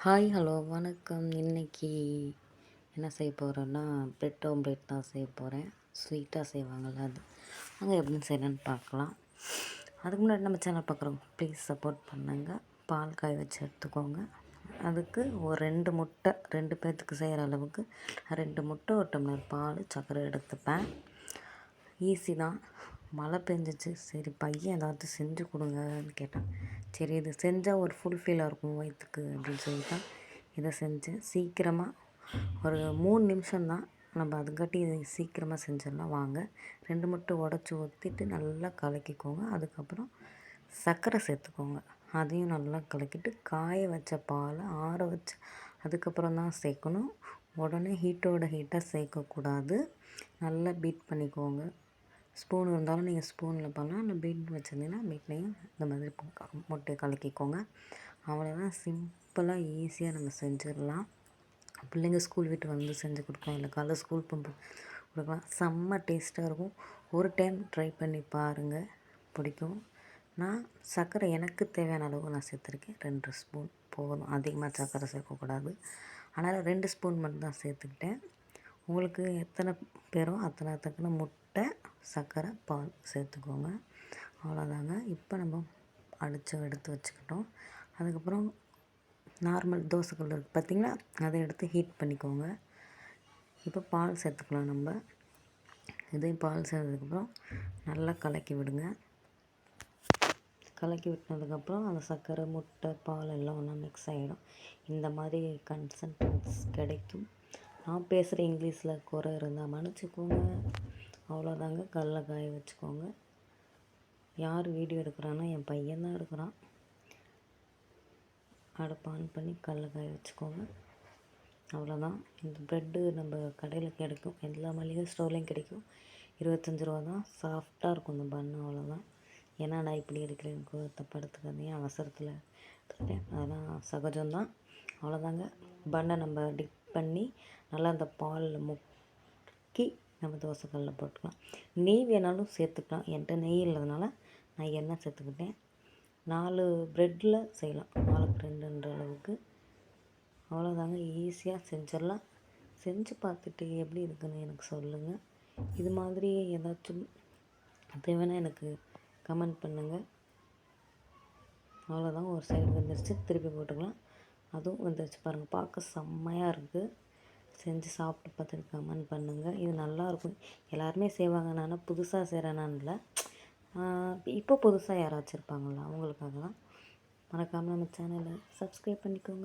Hi hello வணக்கம். இன்னைக்கு என்ன செய்ய போகிறேன்னா, பிரெட் ஆம்லேட் தான் செய்ய போகிறேன். ஸ்வீட்டாக செய்வாங்கள்ல அது. அங்கே எப்படின்னு செய்யலான்னு பார்க்கலாம். அதுக்கு முன்னாடி நம்ம சேனல் பார்க்குறோங்க ப்ளீஸ் சப்போர்ட் பண்ணுங்கள். பால் காய வச்சு எடுத்துக்கோங்க. அதுக்கு ஒரு 2 முட்டை, 2 பேர்த்துக்கு செய்கிற அளவுக்கு 2 முட்டை, 1 டம்ளர் பால், சர்க்கரை எடுத்துப்பேன். ஈஸி தான். மழை பெஞ்சிச்சு, சரி பையன் ஏதாவது செஞ்சு கொடுங்கன்னு கேட்டான். சரி இது செஞ்சால் ஒரு ஃபுல்ஃபில்லாக இருக்கும் வயிற்றுக்கு அப்படின்னு சொல்லி தான் இதை செஞ்சேன். சீக்கிரமாக ஒரு 3 நிமிஷம்தான், நம்ம அதுக்காட்டி இதை சீக்கிரமாக செஞ்சிடலாம். வாங்க, 2 முட்டை உடச்சி ஊற்றிட்டு நல்லா கலக்கிக்கோங்க. அதுக்கப்புறம் சர்க்கரை சேர்த்துக்கோங்க. அதையும் நல்லா கலக்கிட்டு காய வச்ச பாலை ஆற வச்சு அதுக்கப்புறம் தான் சேர்க்கணும். உடனே ஹீட்டாக சேர்க்கக்கூடாது. நல்லா பீட் பண்ணிக்கோங்க. ஸ்பூன் இருந்தாலும் நீங்கள் ஸ்பூனில் பண்ணலாம், இல்லை பீட் வச்சுருந்தீங்கன்னா பீட்லேயும் இந்த மாதிரி முட்டையை கலக்கிக்கோங்க. அவ்வளோதான், சிம்பிளாக ஈஸியாக நம்ம செஞ்சிடலாம். பிள்ளைங்க ஸ்கூல் விட்டு வந்து செஞ்சு கொடுக்கலாம், இல்லை காலைல ஸ்கூல் போகும்போது கொடுக்கலாம். செம்ம டேஸ்ட்டாக இருக்கும். ஒரு டைம் ட்ரை பண்ணி பாருங்கள், பிடிக்கும். நான் சர்க்கரை எனக்கு தேவையான அளவு நான் சேர்த்துருக்கேன். 2 ஸ்பூன் போதும், அதிகமாக சர்க்கரை சேர்க்கக்கூடாது. அதனால் 2 ஸ்பூன் மட்டும் தான் சேர்த்துக்கிட்டேன். உங்களுக்கு எத்தனை பேரோ அத்தனை தக்கன முட்டை, சர்க்கரை, பால் சேர்த்துக்கோங்க. அவ்வளோதாங்க. இப்போ நம்ம அடித்து எடுத்து வச்சுக்கிட்டோம். அதுக்கப்புறம் நார்மல் தோசைக்கல் இருக்குது பார்த்திங்களா, அதை எடுத்து ஹீட் பண்ணிக்கோங்க. இப்போ பால் சேர்த்துக்கலாம். நம்ம இதையும் பால் சேர்த்ததுக்கப்புறம் நல்லா கலக்கி விடுங்க. கலக்கி விட்டதுக்கப்புறம் அந்த சர்க்கரை, முட்டை, பால் எல்லாம் ஒன்றா மிக்ஸ் ஆகிடும். இந்த மாதிரி கன்சிஸ்டன்ஸ் கிடைக்கும். நான் பேசுகிற இங்கிலீஷில் குறை இருந்தால் மன்னிச்சிக்கோங்க. அவ்வளோதாங்க. கல்ல காய வச்சுக்கோங்க. யார் வீடியோ எடுக்கிறான்னா என் பையன் தான் எடுக்கிறான். அடுப்பு ஆன் பண்ணி கல்ல காய வச்சுக்கோங்க. அவ்வளோதான். இந்த ப்ரெட்டு நம்ம கடையில் கிடைக்கும், எல்லா மளிகை ஸ்டோர்லேயும் கிடைக்கும். 25 ரூபா தான். சாஃப்டாக இருக்கும் இந்த பண்ணு. அவ்வளோதான். ஏன்னா நான் இப்படி இருக்கிறேன், தப்பாக எடுத்துக்காதீங்க, அவசரத்தில் எடுத்துக்கிட்டேன், அதெல்லாம் சகஜம்தான். அவ்வளோதாங்க. பண்ணை நம்ம டிப் பண்ணி நல்லா அந்த பாலில் முக்கி நம்ம தோசைக்கல்லில் போட்டுக்கலாம். நெய் வேணாலும் சேர்த்துக்கலாம். என்கிட்ட நெய் இல்லாதனால நான் எண்ணெய் சேர்த்துக்கிட்டேன். 4 ப்ரெட்டில் செய்யலாம், 4க்கு 2ன்ற அளவுக்கு. அவ்வளோதாங்க, ஈஸியாக செஞ்சிடலாம். செஞ்சு பார்த்துட்டு எப்படி இருக்குன்னு எனக்கு சொல்லுங்கள். இது மாதிரி ஏதாச்சும் தேவைன்னா எனக்கு கமெண்ட் பண்ணுங்கள். அவ்வளோதான். ஒரு சைடு வந்துருச்சு, திருப்பி போட்டுக்கலாம். அதுவும் வந்துருச்சு பாருங்கள், பார்க்க செம்மையாக இருக்குது. செஞ்சு சாப்பிட்டு பார்த்துட்டு கமெண்ட் பண்ணுங்கள். இது நல்லாயிருக்கும். எல்லாருமே செய்வாங்க, நான் புதுசாக செய்கிறேனான்னு இல்லை, இப்போ புதுசாக யாராச்சும் இருப்பாங்களா அவங்களுக்காக தான். மறக்காமல் நம்ம சேனலை சப்ஸ்கிரைப் பண்ணிக்கோங்க.